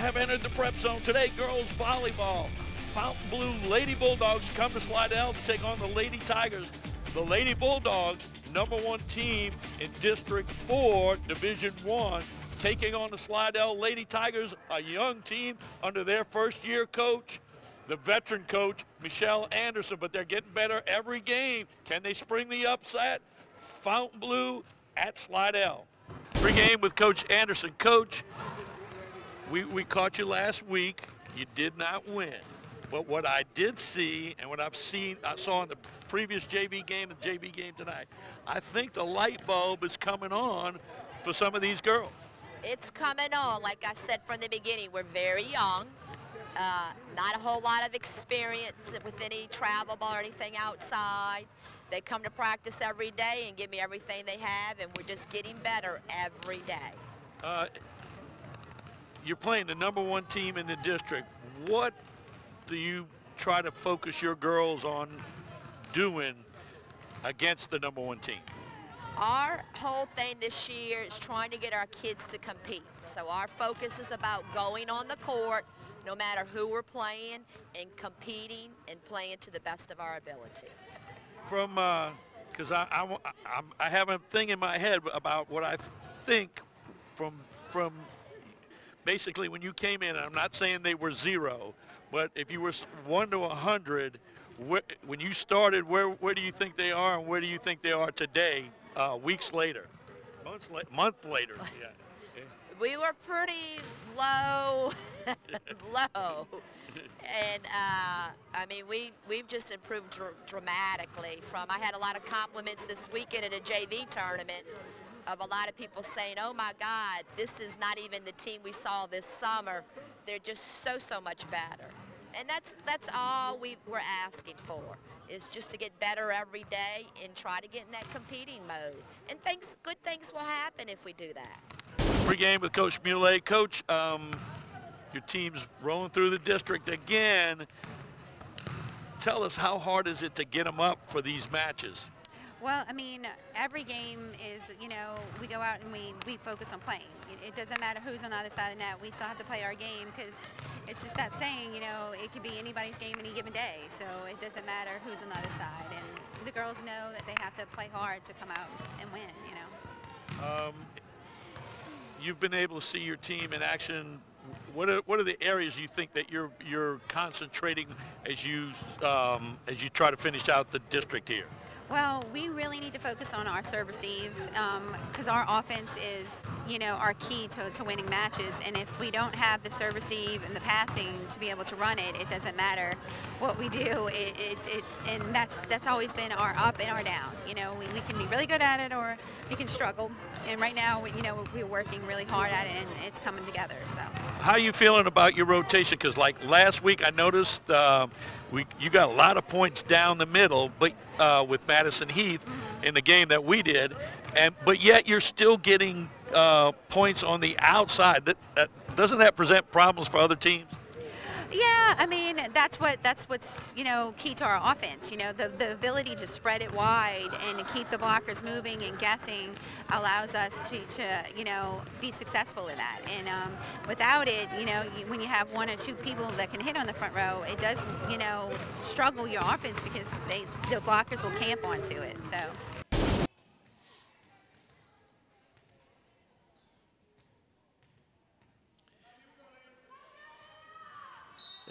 have entered the prep zone. Today, girls volleyball. Fontainebleau Lady Bulldogs come to Slidell to take on the Lady Tigers. The Lady Bulldogs, #1 team in District 4, Division 1, taking on the Slidell Lady Tigers, a young team under their first-year coach, the veteran coach, Michelle Anderson, but they're getting better every game. Can they spring the upset? Fontainebleau at Slidell. Pre-game with Coach Anderson. Coach, we caught you last week. You did not win. But what I did see and what I saw in the previous JV game and JV game tonight, I think the light bulb is coming on for some of these girls. It's coming on. Like I said from the beginning, we're very young. Not a whole lot of experience with any travel ball or anything outside. They come to practice every day and give me everything they have, and we're just getting better every day. You're playing the #1 team in the district. What do you try to focus your girls on doing against the #1 team? Our whole thing this year is trying to get our kids to compete. So our focus is about going on the court, no matter who we're playing, and competing and playing to the best of our ability. From, because I have a thing in my head about what I think from basically when you came in, and I'm not saying they were 0, but if you were 1 to 100, when you started, where do you think they are, and where do you think they are today, weeks later, month later? Yeah. We were pretty low, low, and I mean we've just improved dramatically. I had a lot of compliments this weekend at a JV tournament of a lot of people saying, "Oh my God, this is not even the team we saw this summer. They're just so much better." And that's all we're asking for, is just to get better every day and try to get in that competing mode. And good things will happen if we do that. Pre-game with Coach Muley. Coach, your team's rolling through the district again. Tell us, how hard is it to get them up for these matches? Well, I mean, every game is, we go out and we focus on playing. It doesn't matter who's on the other side of the net. We still have to play our game, because it's just that saying, it could be anybody's game any given day. So it doesn't matter who's on the other side. And the girls know that they have to play hard to come out and win, You've been able to see your team in action. What are the areas you think that you're concentrating as you try to finish out the district here? Well, we really need to focus on our serve receive, because our offense is, our key to winning matches. And if we don't have the serve receive and the passing to be able to run it, it doesn't matter what we do. And that's always been our up and our down. We can be really good at it, or we can struggle. And right now, we're working really hard at it, and it's coming together. So, how are you feeling about your rotation? Because like last week, I noticed you got a lot of points down the middle, but with Madison Heath in the game that we did, but yet you're still getting points on the outside. Doesn't that present problems for other teams? Yeah, I mean, that's what's key to our offense. The ability to spread it wide and to keep the blockers moving and guessing allows us to be successful in that. And without it, when you have 1 or 2 people that can hit on the front row, it does struggle your offense, because the blockers will camp onto it. So.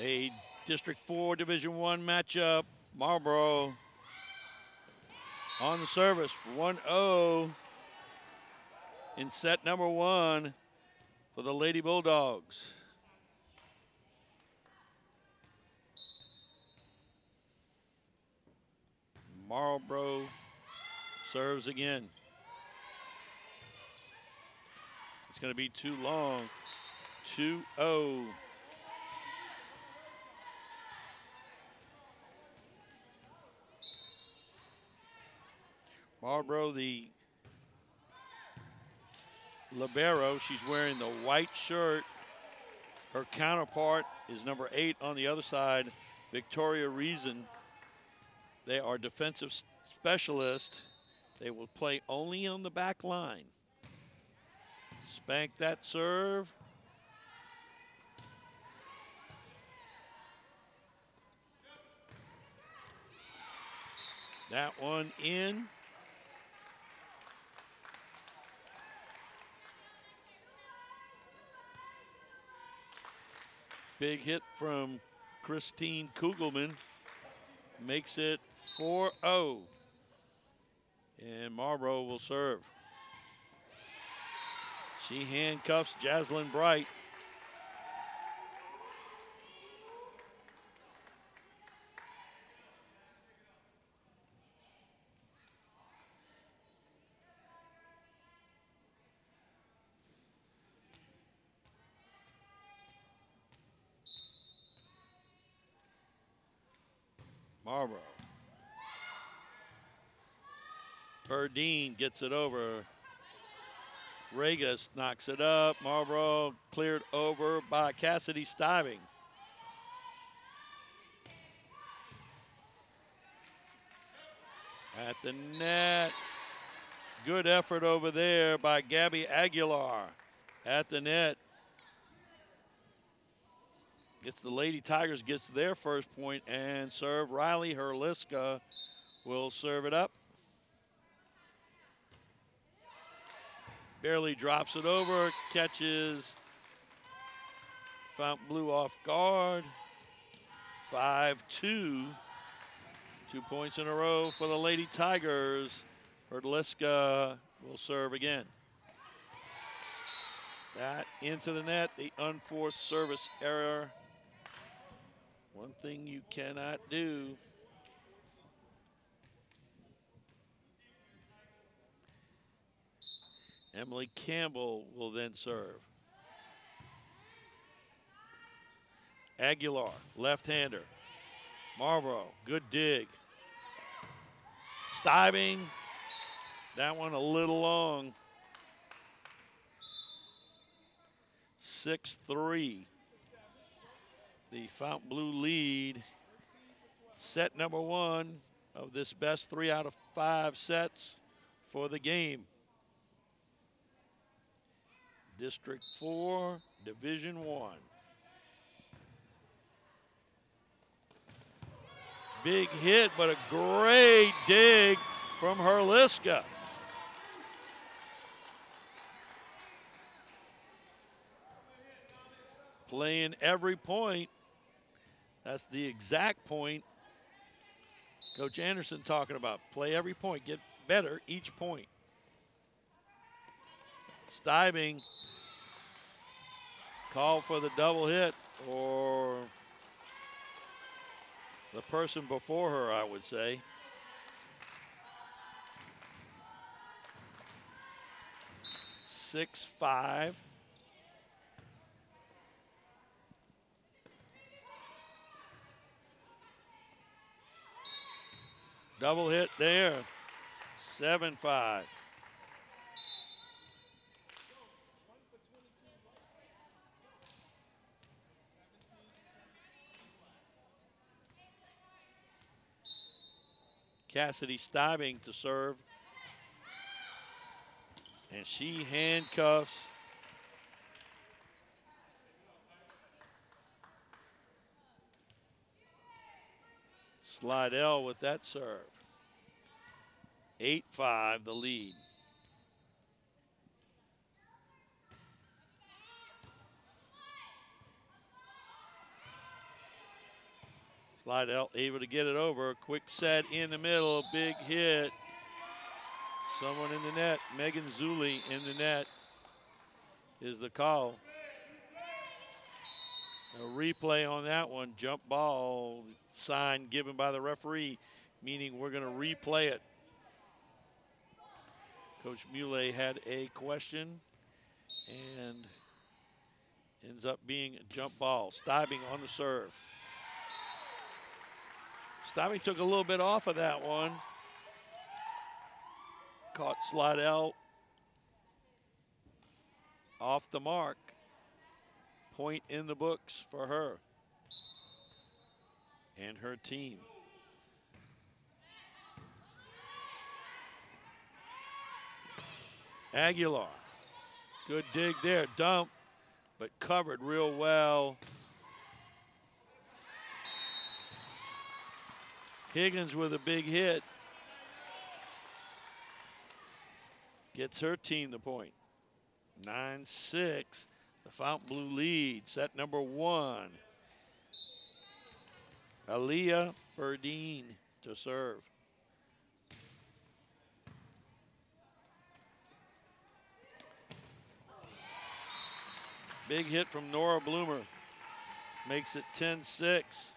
A District 4 Division 1 matchup. Marlboro on the service, 1-0 in set number 1 for the Lady Bulldogs. Marlboro serves again. It's going to be too long. 2-0. Marlboro, the libero, she's wearing the white shirt. Her counterpart is number 8 on the other side, Victoria Reason. They are defensive specialists. They will play only on the back line. Spank that serve. That one in. Big hit from Christine Kugelman. Makes it 4-0. And Marlboro will serve. She handcuffs Jaslyn Bright. Marlboro. Burdine gets it over. Regas knocks it up. Marlboro cleared over by Cassidy Stiving. At the net. Good effort over there by Gabby Aguilar. At the net. Gets the Lady Tigers, gets their first point and serve. Riley Herliska will serve it up. Barely drops it over, catches Fontainebleau off guard. 5-2. 2 points in a row for the Lady Tigers. Herliska will serve again. That into the net, the unforced service error. One thing you cannot do. Emily Campbell will then serve. Aguilar, left-hander. Marlboro, good dig. Stiving, that one a little long. 6-3. The Fontainebleau lead. Set number 1 of this best 3 out of 5 sets for the game. District 4, Division 1. Big hit, but a great dig from Herliska. Playing every point. That's the exact point Coach Anderson talking about. Play every point, get better each point. Stiving called for the double hit, or the person before her, I would say. Six, 5. Double hit there, 7-5. Cassidy Stiving to serve. And she handcuffs Slidell with that serve. 8-5 the lead. Slidell able to get it over. Quick set in the middle, big hit. Someone in the net. Megan Zuley in the net is the call. A replay on that one. Jump ball sign given by the referee, meaning we're going to replay it. Coach Muley had a question and ends up being a jump ball. Stiving on the serve. Stiving took a little bit off of that one. Caught Slidell off the mark. Point in the books for her and her team. Aguilar, good dig there, dump, but covered real well. Higgins with a big hit. gets her team the point. 9-6. The Fountain Blue lead. Set number 1. Aaliyah Burdine to serve. Big hit from Nora Bloomer. Makes it 10-6.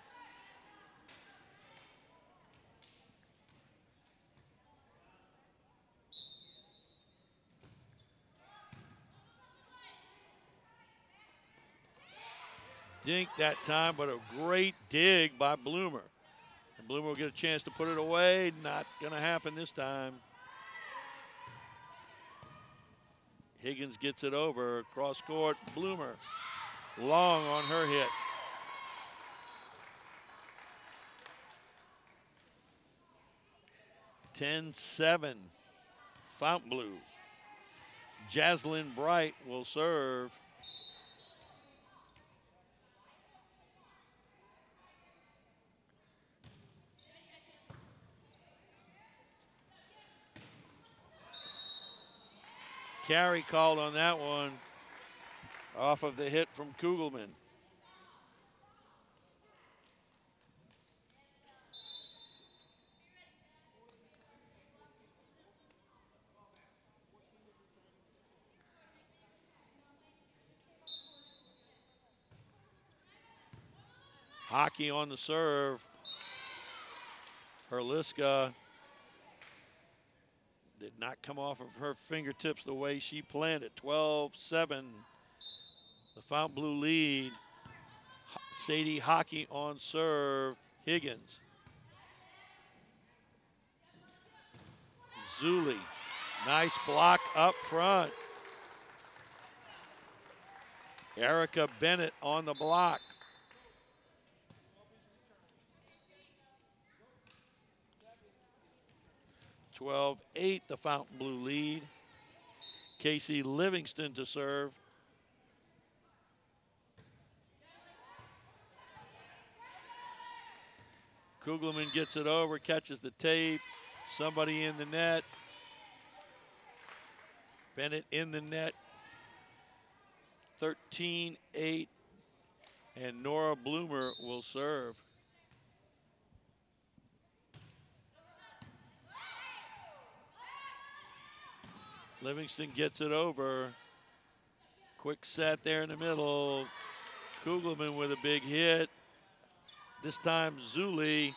Dink that time, but a great dig by Bloomer. And Bloomer will get a chance to put it away. Not going to happen this time. Higgins gets it over. Cross court, Bloomer. Long on her hit. (10-7). Fountain Blue. Jaslyn Bright will serve. Carry called on that one off of the hit from Kugelman. Hockey on the serve. Herliska did not come off of her fingertips the way she planned it. 12-7. The Fountain Blue lead. Sadie Hockey on serve. Higgins. Zuli. Nice block up front. Erica Bennett on the block. 12-8, the Fountain Blue lead. Casey Livingston to serve. Kugelman gets it over, catches the tape. Somebody in the net. Bennett in the net. 13-8, and Nora Bloomer will serve. Livingston gets it over. Quick set there in the middle. Kugelman with a big hit. This time Zuli.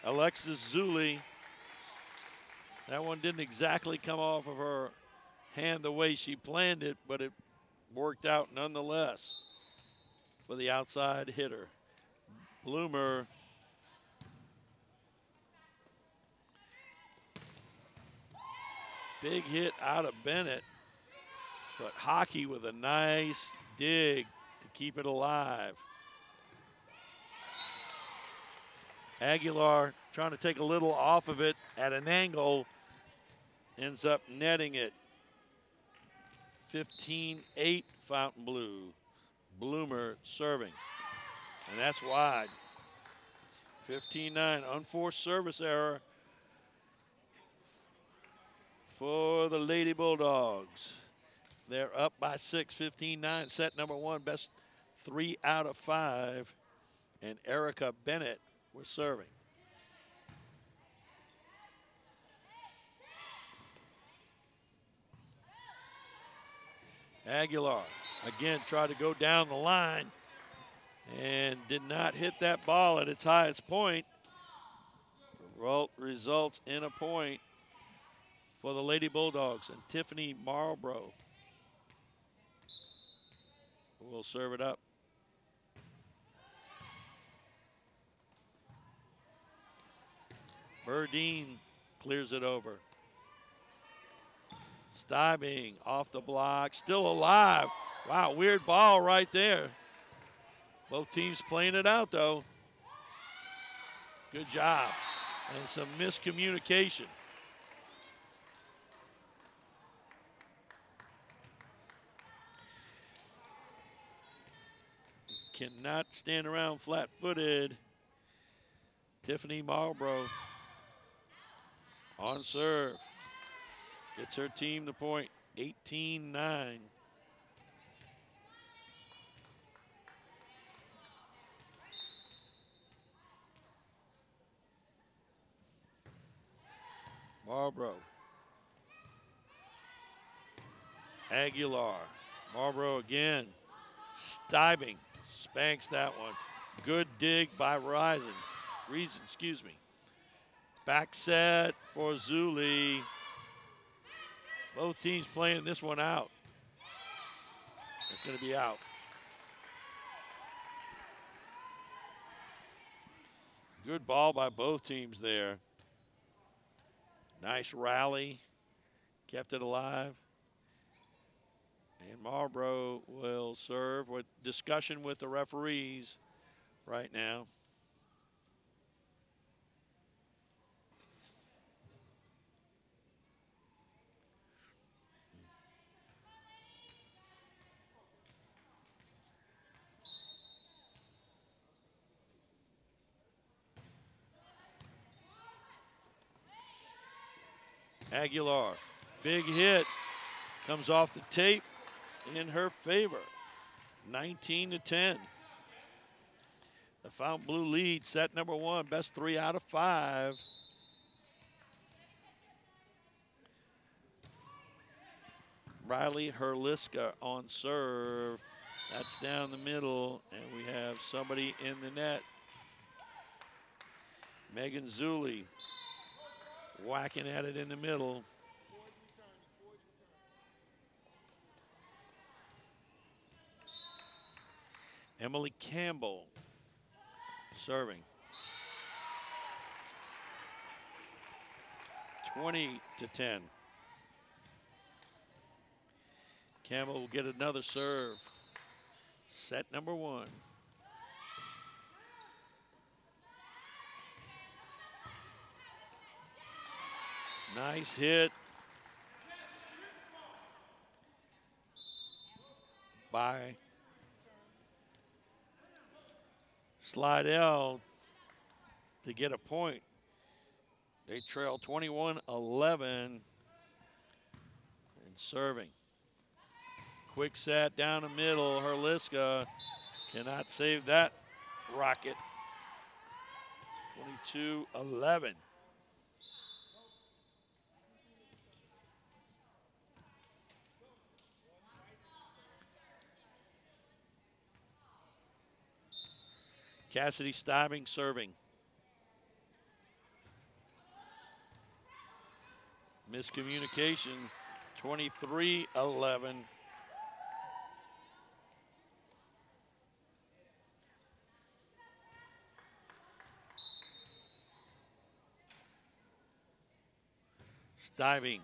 Alexis Zuli. That one didn't exactly come off of her hand the way she planned it, but it worked out nonetheless for the outside hitter. Bloomer. Big hit out of Bennett, but Hockey with a nice dig to keep it alive. Aguilar trying to take a little off of it at an angle, ends up netting it. 15-8 Fountain Blue. Bloomer serving, and that's wide. 15-9, unforced service error for the Lady Bulldogs. They're up by 6, 15-9. Set number 1, best 3 out of 5. And Erica Bennett was serving. Aguilar again tried to go down the line and did not hit that ball at its highest point. Results in a point for the Lady Bulldogs, and Tiffany Marlborough will serve it up. Burdine clears it over. Stibing off the block, still alive. Wow, weird ball right there. Both teams playing it out though. Good job. And some miscommunication. Cannot stand around flat-footed. Tiffany Marlborough on serve. Gets her team the point, 18-9. Marlboro. Aguilar. Marlboro again. Stibing. Spanks that one. Good dig by Reason, excuse me. Back set for Zuli. Both teams playing this one out. It's going to be out. Good ball by both teams there. Nice rally. Kept it alive. And Marlboro will serve with discussion with the referees right now. Aguilar, big hit, comes off the tape in her favor, 19-10. The Fontainebleau lead, set number 1, best 3 out of 5. Riley Herliska on serve. That's down the middle, and we have somebody in the net. Megan Zuli whacking at it in the middle. Emily Campbell serving. 20-10. Campbell will get another serve. Set number 1. Nice hit by Slidell to get a point. They trail 21-11 and serving. Quick set down the middle. Herliska cannot save that rocket. 22-11. Cassidy Stibing serving. Miscommunication, 23-11. Stibing.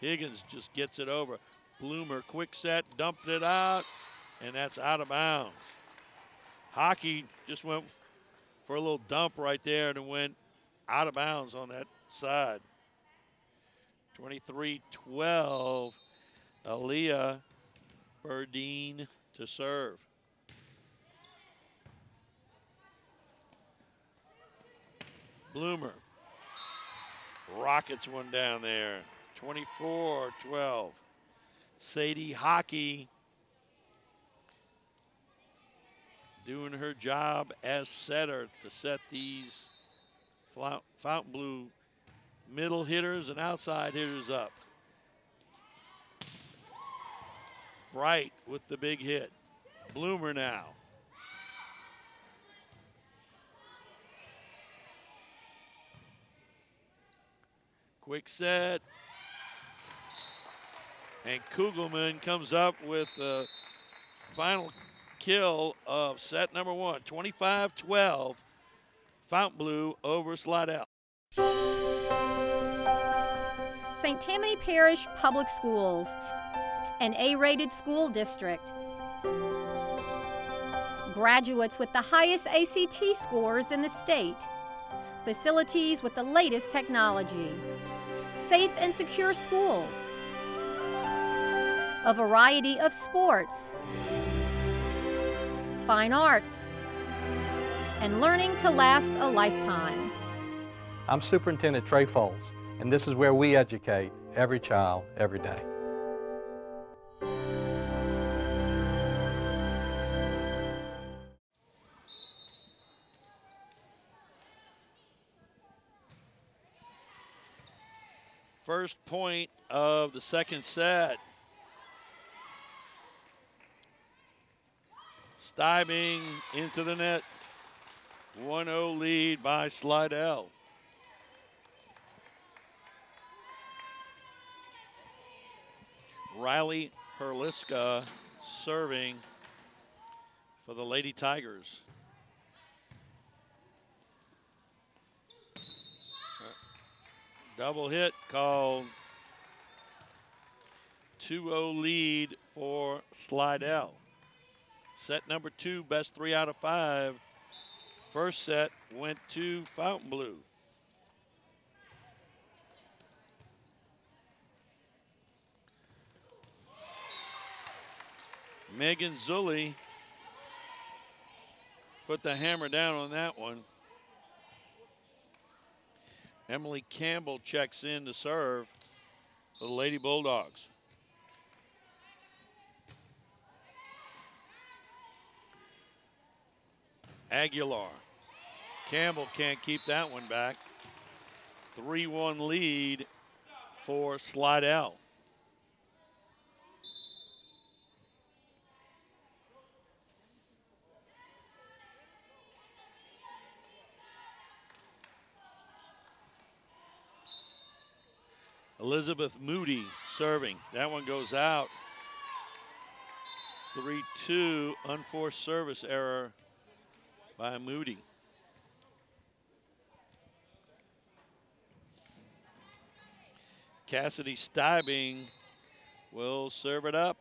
Higgins just gets it over. Bloomer, quick set, dumped it out, and that's out of bounds. Hockey just went for a little dump right there and went out of bounds on that side. 23-12, Aaliyah Burdine to serve. Bloomer rockets one down there, 24-12. Sadie Hockey doing her job as setter to set these Fontainebleau middle hitters and outside hitters up. Bright with the big hit. Bloomer now. Quick set. And Kugelman comes up with the final kill of set number 1, 25-12, Fontainebleau over Slidell. St. Tammany Parish Public Schools, an A-rated school district. Graduates with the highest ACT scores in the state. Facilities with the latest technology. Safe and secure schools. A variety of sports, fine arts, and learning to last a lifetime. I'm Superintendent Trey Foles, and this is where we educate every child, every day. First point of the second set. Stiving into the net. 1-0 lead by Slidell. Riley Herliska serving for the Lady Tigers. Double hit called. 2-0 lead for Slidell. Set number 2, best 3 out of 5. First set went to Fontainebleau. Megan Zulli put the hammer down on that one. Emily Campbell checks in to serve for the Lady Bulldogs. Aguilar. Campbell can't keep that one back. 3-1 lead for Slidell. Elizabeth Moody serving. That one goes out. 3-2, unforced service error by Moody. Cassidy Stibing will serve it up.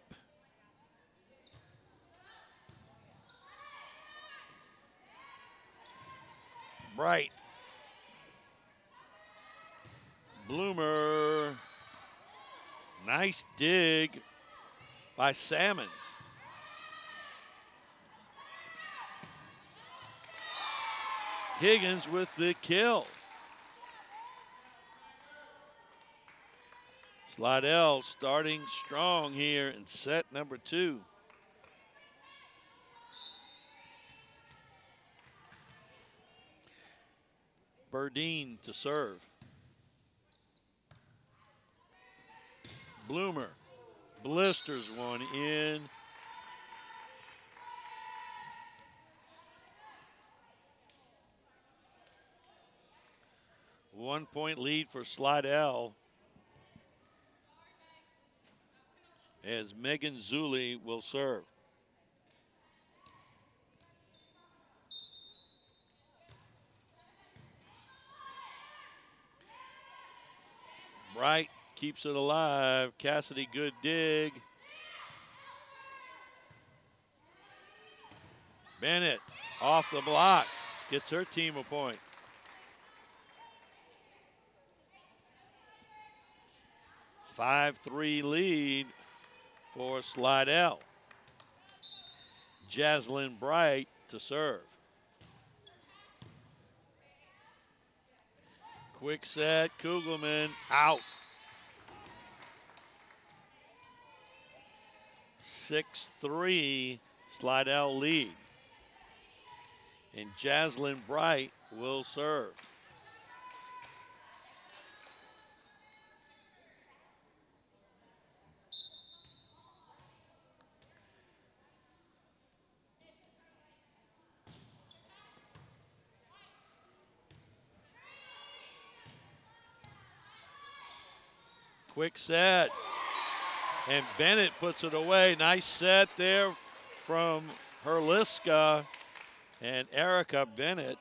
Bright. Bloomer. Nice dig by Salmons. Higgins with the kill. Slidell starting strong here in set number 2. Burdine to serve. Bloomer blisters one in. One-point lead for Slidell as Megan Zulli will serve. Bright keeps it alive. Cassidy, good dig. Bennett off the block, gets her team a point. A 5-3 lead for Slidell. Jaslyn Bright to serve. Quick set, Kugelman out. 6-3, Slidell lead. And Jaslyn Bright will serve. Quick set. And Bennett puts it away. Nice set there from Herliska. And Erica Bennett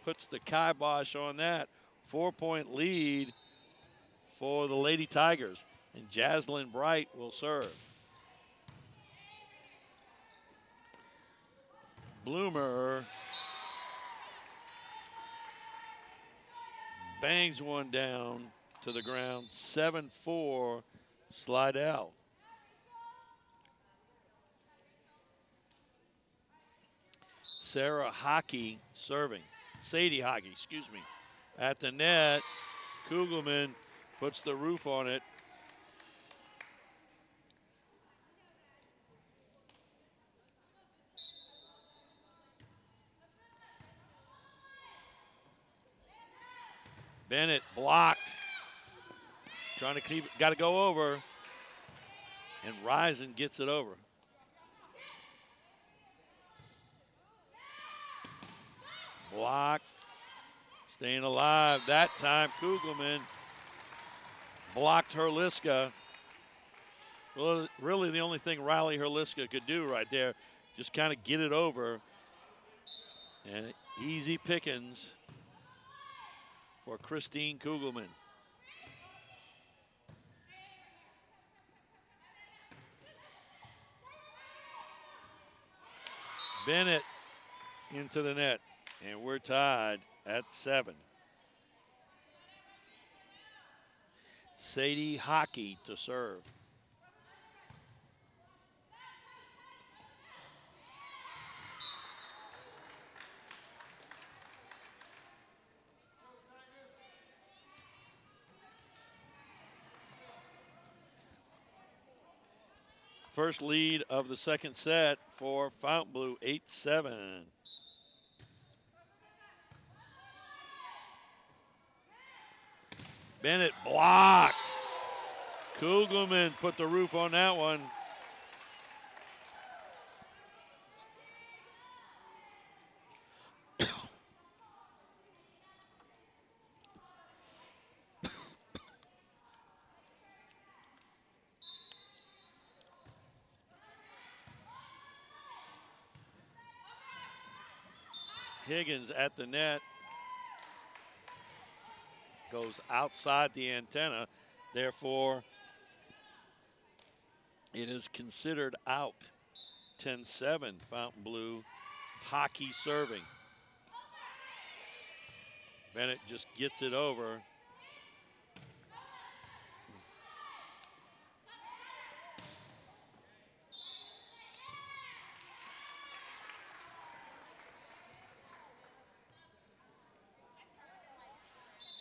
puts the kibosh on that. 4-point lead for the Lady Tigers. And Jaslyn Bright will serve. Bloomer bangs one down to the ground. 7-4 Slidell. Sarah Hockey serving. Sadie Hockey, excuse me. at the net. Kugelman puts the roof on it. Bennett blocked. Trying to keep it, got to go over. And Risen gets it over. Block. Staying alive. That time, Kugelman blocked Herliska. Well, really the only thing Riley Herliska could do right there, just kind of get it over. And easy pickings for Christine Kugelman. Bennett into the net, and we're tied at 7. Sadie Hockey to serve. First lead of the second set for Fontainebleau, 8-7. Bennett blocked. Kugelman put the roof on that one. Higgins at the net. Goes outside the antenna. Therefore, it is considered out. 10-7, Fontainebleau Hockey serving. Bennett just gets it over.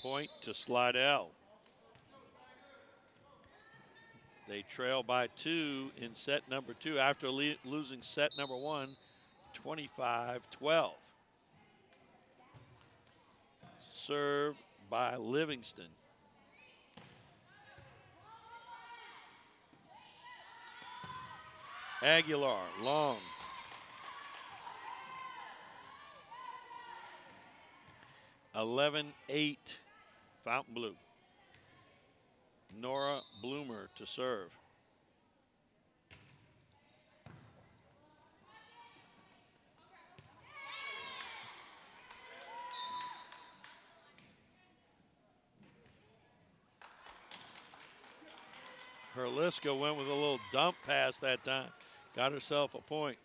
Point to Slidell. They trail by 2 in set number 2 after losing set number 1, 25-12. Serve by Livingston. Aguilar, long. (11-8). Fontainebleau. Nora Bloomer to serve. Herliska went with a little dump pass that time. Got herself a point.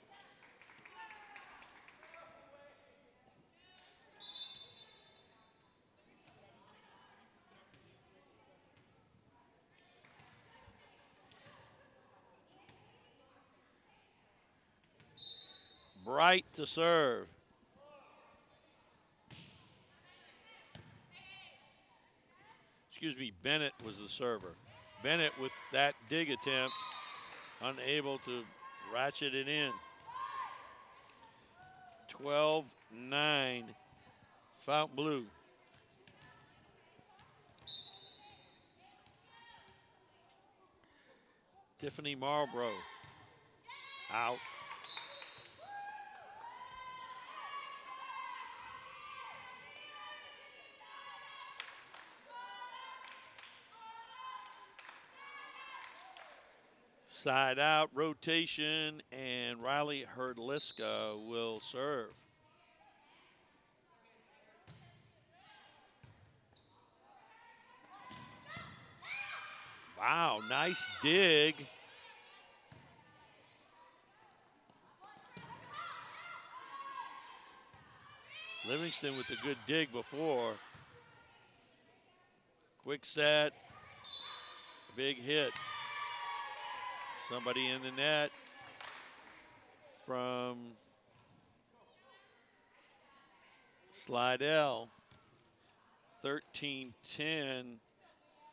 Bright to serve. Excuse me, Bennett was the server. Bennett with that dig attempt, unable to ratchet it in. 12-9, Fontainebleau. Tiffany Marlborough, out. Side out rotation, and Riley Herliska will serve. Wow, nice dig. Livingston with a good dig before. Quick set, big hit. Somebody in the net from Slidell. 13-10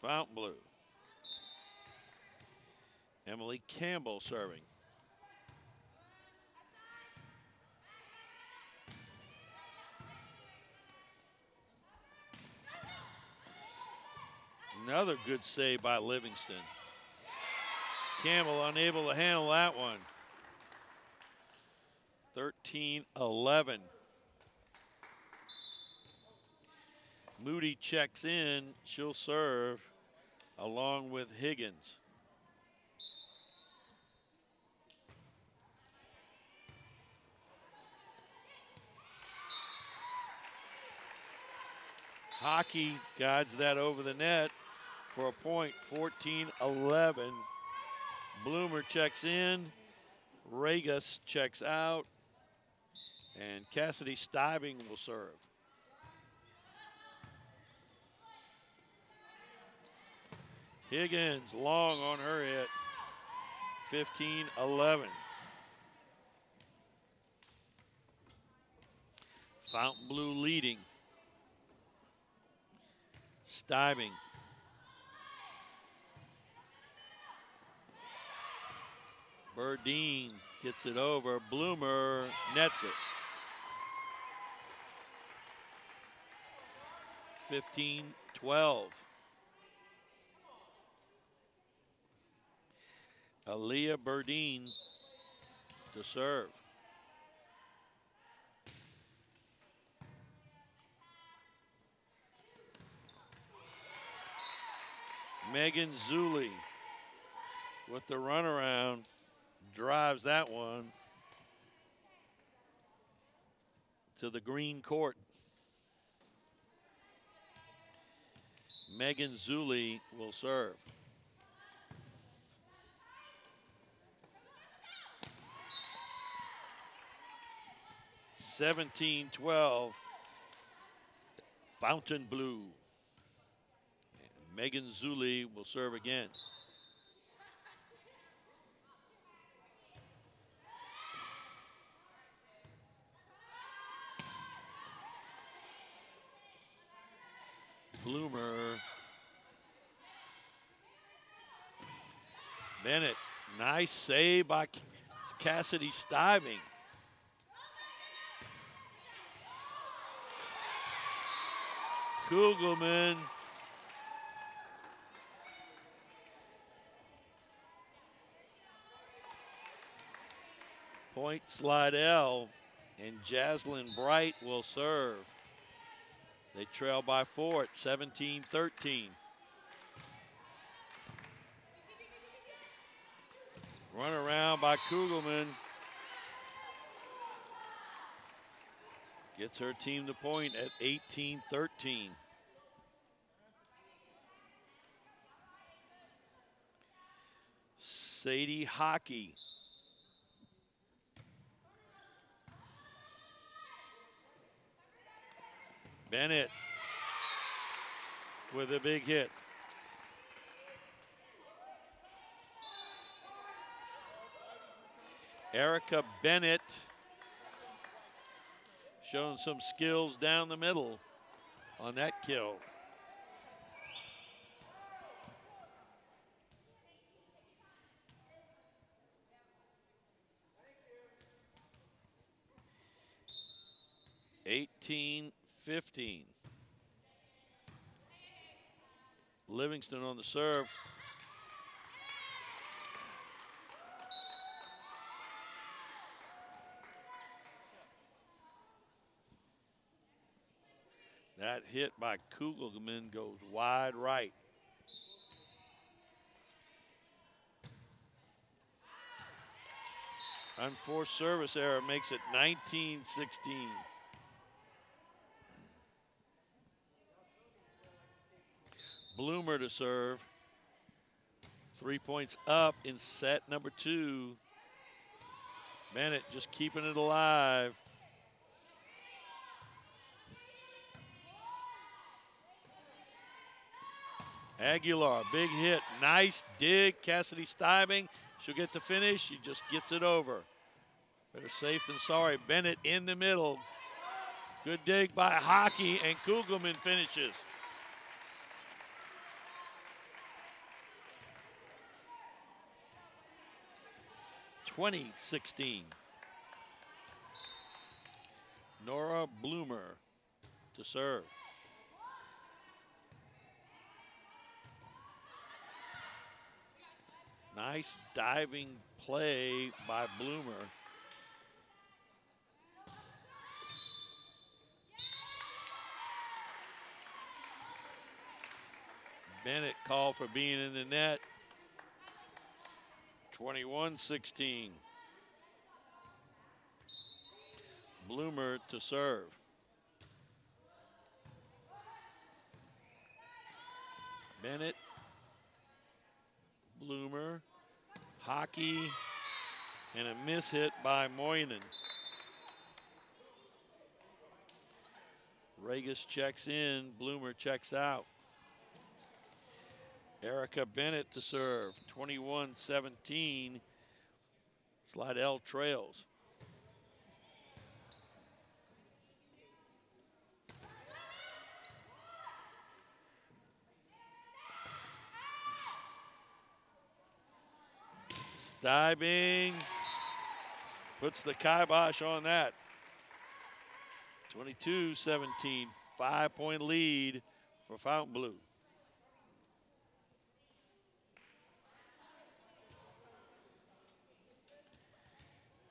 Fontainebleau. Emily Campbell serving. Another good save by Livingston. Campbell unable to handle that one. 13-11. Moody checks in. She'll serve along with Higgins. Hockey guides that over the net for a point, 14-11. Bloomer checks in, Regas checks out, and Cassidy Stiving will serve. Higgins long on her hit, 15-11. Fontainebleau leading. Stiving. Burdine gets it over. Bloomer nets it. 15-12. Aaliyah Burdine to serve. Megan Zuli with the runaround drives that one to the green court. Megan Zuli will serve. (17-12) Fontainebleau. Megan Zuli will serve again. Bloomer. Bennett, nice save by Cassidy Stiving. Kugelman. Point Slidell, and Jaslyn Bright will serve. They trail by 4 at 17-13. Run around by Kugelman. Gets her team the point at 18-13. Sadie Hockey. Bennett with a big hit. Erica Bennett showing some skills down the middle on that kill. (18-15). Livingston on the serve. That hit by Kugelman goes wide right. Unforced service error makes it 19-16. Bloomer to serve. 3 points up in set number 2. Bennett just keeping it alive. Aguilar, big hit, nice dig. Cassidy Stiving, she'll get the finish. She just gets it over. Better safe than sorry. Bennett in the middle. Good dig by Hockey, and Kugelman finishes. 20-16. Nora Bloomer to serve. Nice diving play by Bloomer. Bennett called for being in the net. 21-16. Bloomer to serve. Bennett, Bloomer, hockey, and a miss hit by Moynihan. Regis checks in, Bloomer checks out. Erica Bennett to serve, 21-17. Slidell trails. Diving, puts the kibosh on that. 22-17, 5-point lead for Fontainebleau.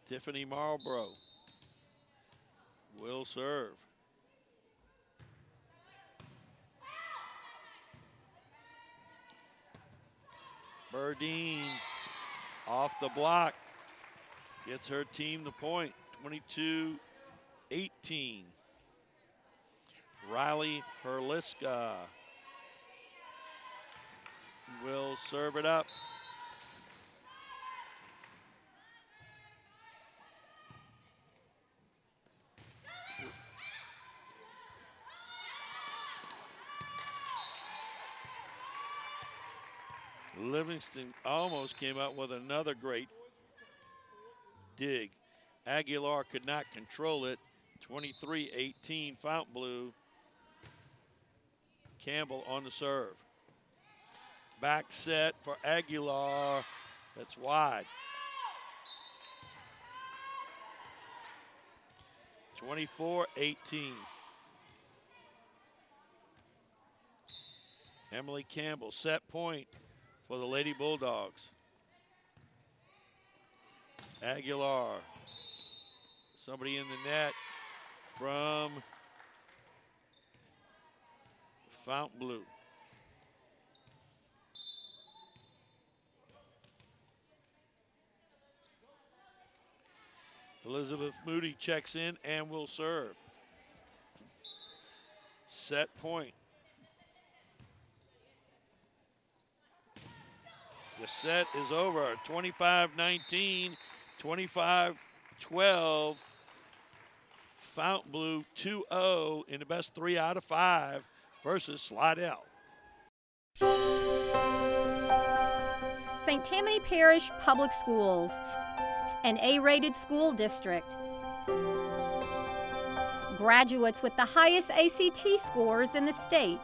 Tiffany Marlborough will serve. Burdine off the block, gets her team the point, 22-18. Riley Herliska will serve it up. Livingston almost came out with another great dig. Aguilar could not control it. 23-18 Fontainebleau. Campbell on the serve. Back set for Aguilar. That's wide. 24-18. Emily Campbell, set point for the Lady Bulldogs. Aguilar, somebody in the net from Fontainebleau. Elizabeth Moody checks in and will serve. Set point. The set is over. 25-19, 25-12. Fontainebleau 2-0 in the best 3 out of 5 versus Slidell. St. Tammany Parish Public Schools, an A-rated school district. Graduates with the highest ACT scores in the state.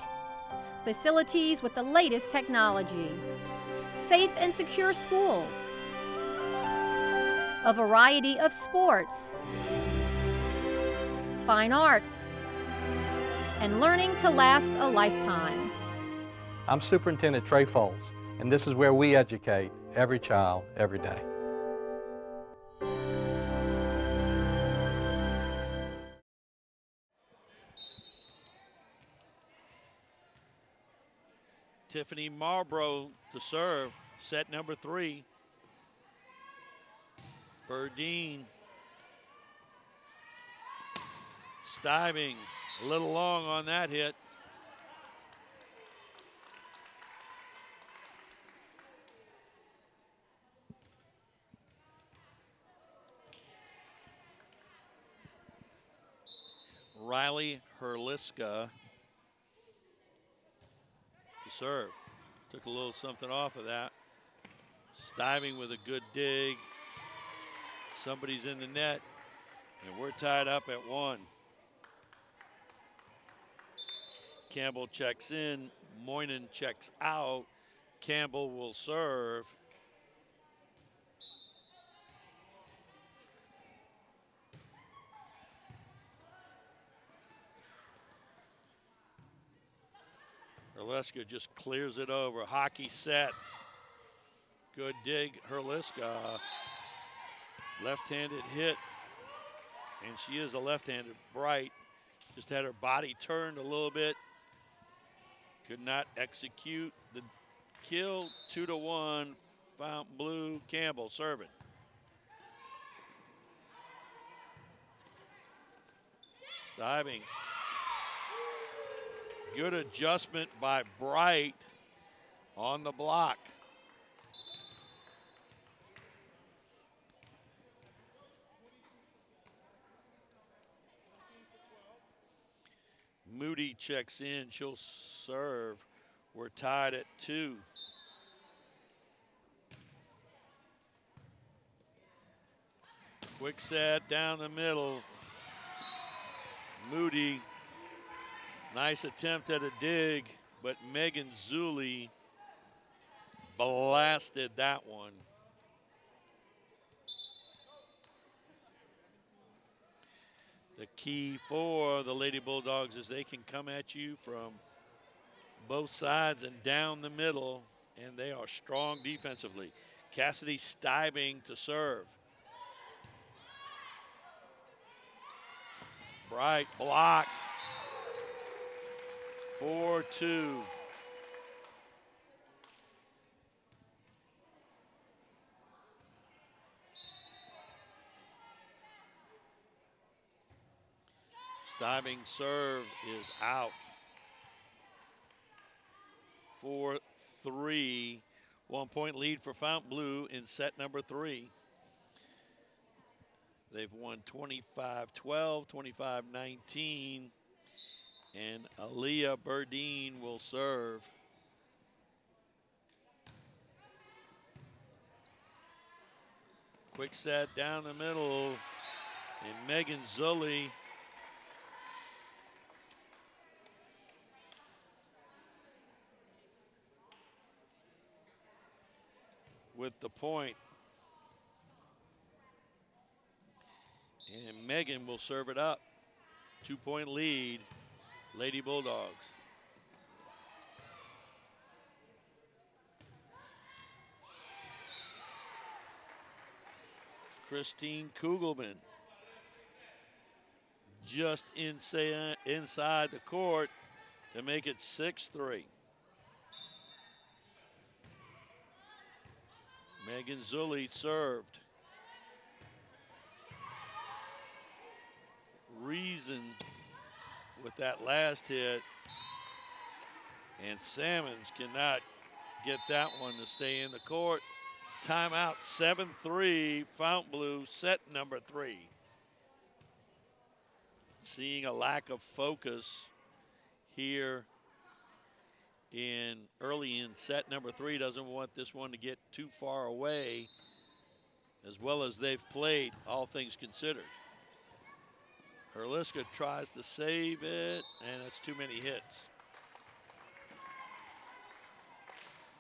Facilities with the latest technology. Safe and secure schools. A variety of sports. Fine arts. And learning to last a lifetime. I'm Superintendent Trey Foles, and this is where we educate every child, every day. Tiffany Marlborough to serve, set number 3. Burdine stiving, a little long on that hit. Riley Herliska to serve. Took a little something off of that. Stiving with a good dig. Somebody's in the net, and we're tied up at 1. Campbell checks in, Moynihan checks out. Campbell will serve. Herliska just clears it over. Hockey sets. Good dig, Herliska. Left-handed hit. And she is a left-handed. Bright just had her body turned a little bit. Could not execute the kill. 2-1. Fontainebleau. Campbell serving. Stiving. Good adjustment by Bright on the block. Moody checks in. She'll serve. We're tied at 2. Quick set down the middle. Moody. Nice attempt at a dig, but Megan Zulli blasted that one. The key for the Lady Bulldogs is they can come at you from both sides and down the middle, and they are strong defensively. Cassidy Stiving to serve. Bright blocked. 4-2. Stiving serve is out. 4-3. 1 point lead for Fontainebleau in set number 3. They've won 25-12, 25-19. And Aaliyah Burdine will serve. Quick set down the middle. And Megan Zulli with the point. And Megan will serve it up. 2 point lead. Lady Bulldogs. Christine Kugelman just inside the court to make it 6-3. Megan Zulli served. Reason with that last hit, and Salmons cannot get that one to stay in the court. Timeout, 7-3, Fontainebleau, set number 3. Seeing a lack of focus here early in set number 3. Doesn't want this one to get too far away, as well as they've played, all things considered. Herliska tries to save it, and it's too many hits.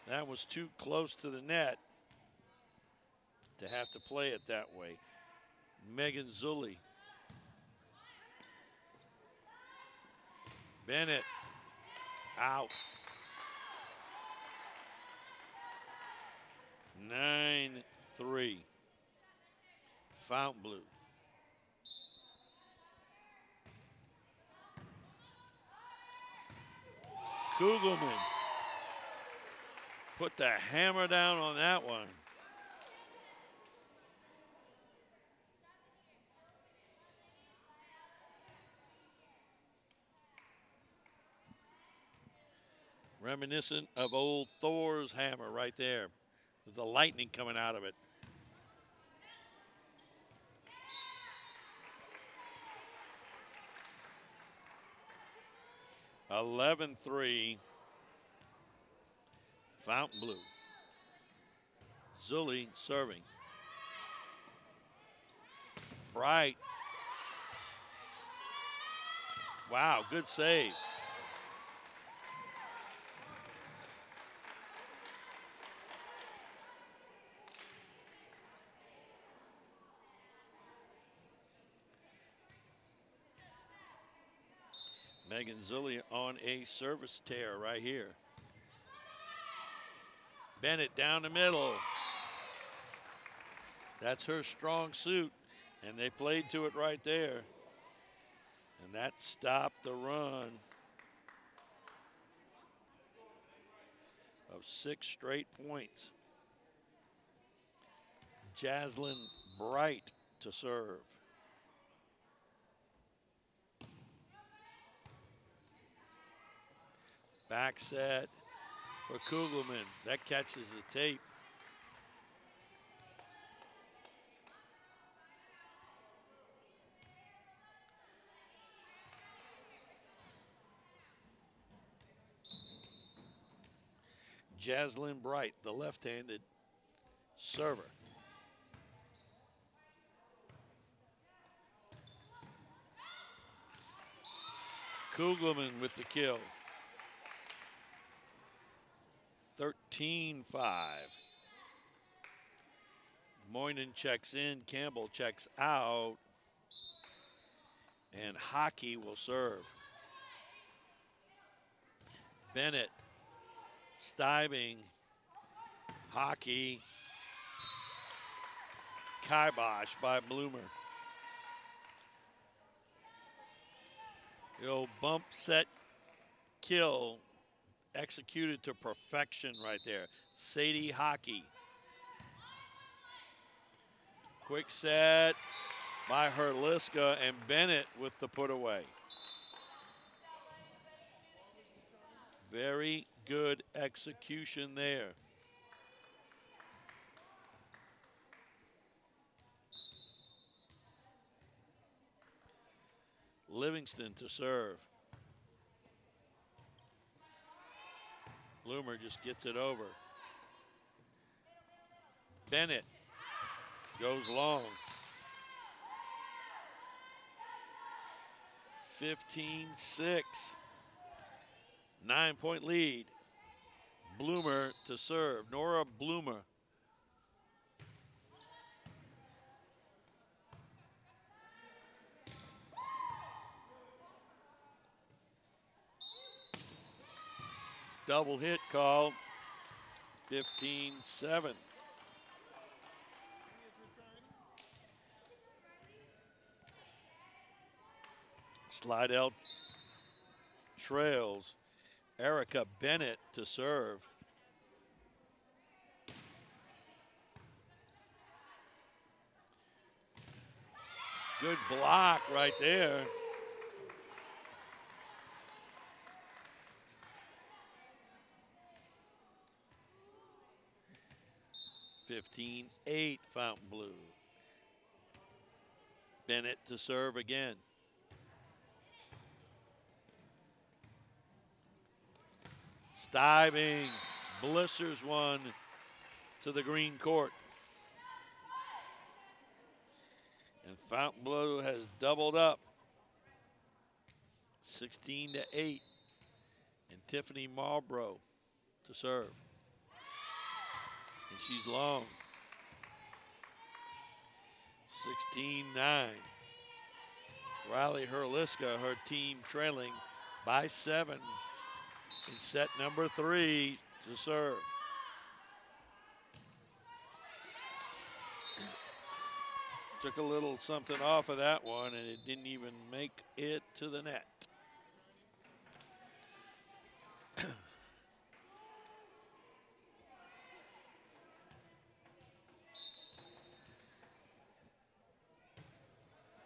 That was too close to the net to have to play it that way. Megan Zulli. Bennett out. 9-3. Fontainebleau. Kugelman put the hammer down on that one. Reminiscent of old Thor's hammer right there. There's the lightning coming out of it. (11-3) Fontainebleau. Zulli serving. Bright. Wow, good save. Megan Zulli on a service tear right here. Bennett down the middle. That's her strong suit, and they played to it right there. And that stopped the run of 6 straight points. Jaslyn Bright to serve. Back set for Kugelman. That catches the tape. Jaslyn Bright, the left-handed server. Kugelman with the kill. 13-5. Moynihan checks in, Campbell checks out, and Hockey will serve. Bennett, Stiving, Hockey, kibosh by Bloomer. The old bump, set, kill, executed to perfection right there. Sadie Hockey. Quick set by Herliska, and Bennett with the put away. Very good execution there. Livingston to serve. Bloomer just gets it over. Bennett goes long. 15-6. 9-point lead. Bloomer to serve. Nora Bloomer. Double hit call. 15-7. Slidell trails. Erica Bennett to serve. Good block right there. (15-8) Fontainebleau. Bennett to serve again. Stiving blisters one to the green court. And Fontainebleau has doubled up. 16-8. And Tiffany Marlborough to serve. And she's long. 16-9. Riley Herliska, her team trailing by 7 in set number 3 to serve. Took a little something off of that one, and it didn't even make it to the net.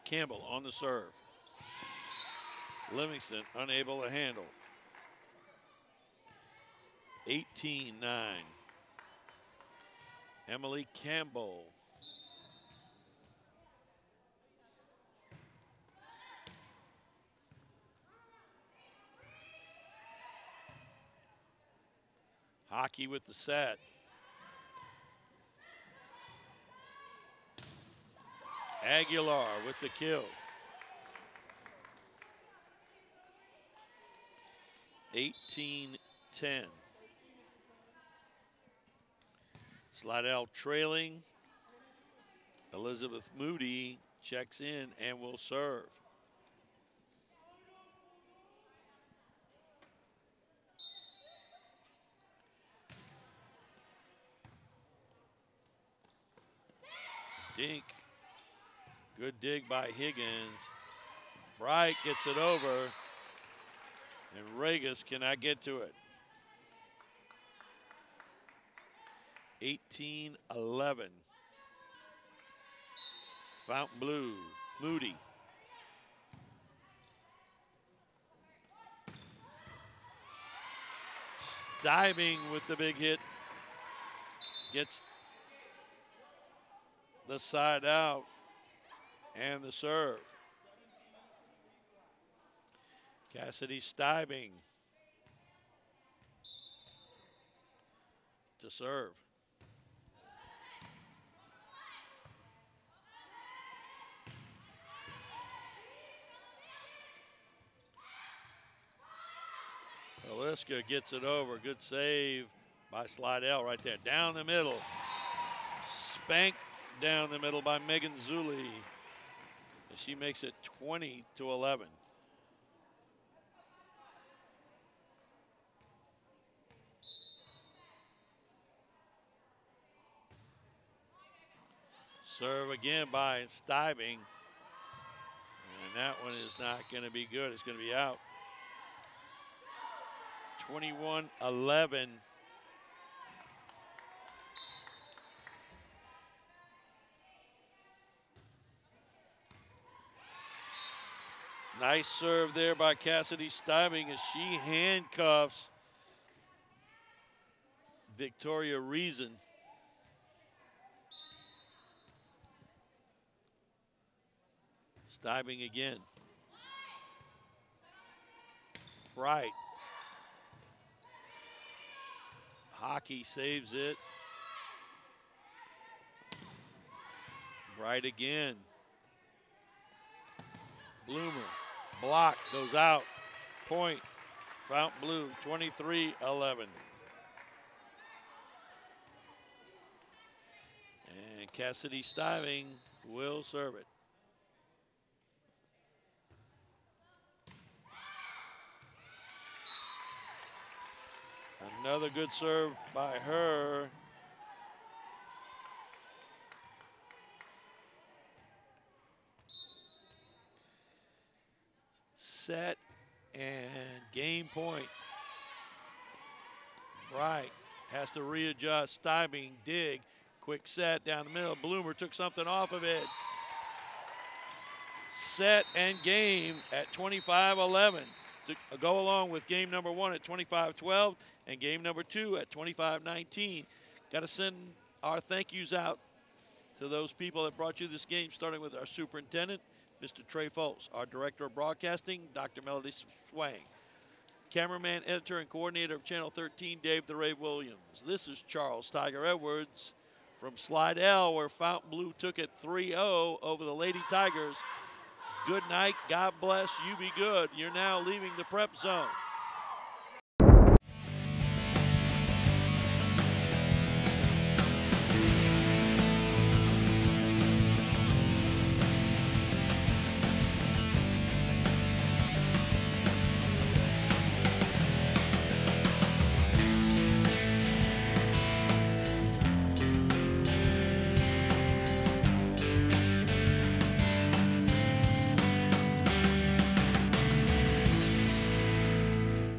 Campbell on the serve. Livingston unable to handle. 18-9. Emily Campbell. Hockey with the set. Aguilar with the kill. 18-10. Slidell trailing. Elizabeth Moody checks in and will serve. Dink. Good dig by Higgins. Bright gets it over. And Regis cannot get to it. 18-11. Fontainebleau. Moody. Diving with the big hit. Gets the side out and the serve. Cassidy Stibing to serve. Aliska gets it over. Good save by Slidell right there. Down the middle. Spanked down the middle by Megan Zuli. And she makes it 20-11. Serve again by Stibing. And that one is not going to be good. It's going to be out. 21-11. Nice serve there by Cassidy Stibing as she handcuffs Victoria Reason. Stibing again. Bright. Hockey saves it. Bright again. Bloomer. Block goes out. Point. Fontainebleau 23-11. And Cassidy Stibing will serve it. Another good serve by her. Set and game point. Bright has to readjust. Stibing, dig, quick set down the middle. Bloomer took something off of it. Set and game at 25-11 to go along with game number 1 at 25-12 and game number 2 at 25-19. Got to send our thank yous out to those people that brought you this game, starting with our superintendent, Mr. Trey Foles, our director of broadcasting, Dr. Melody Swang, cameraman, editor, and coordinator of Channel 13, Dave the Ray Williams. This is Charles Tiger Edwards from Slidell, where Fontainebleau took it 3-0 over the Lady Tigers. Good night. God bless. You be good. You're now leaving the prep zone.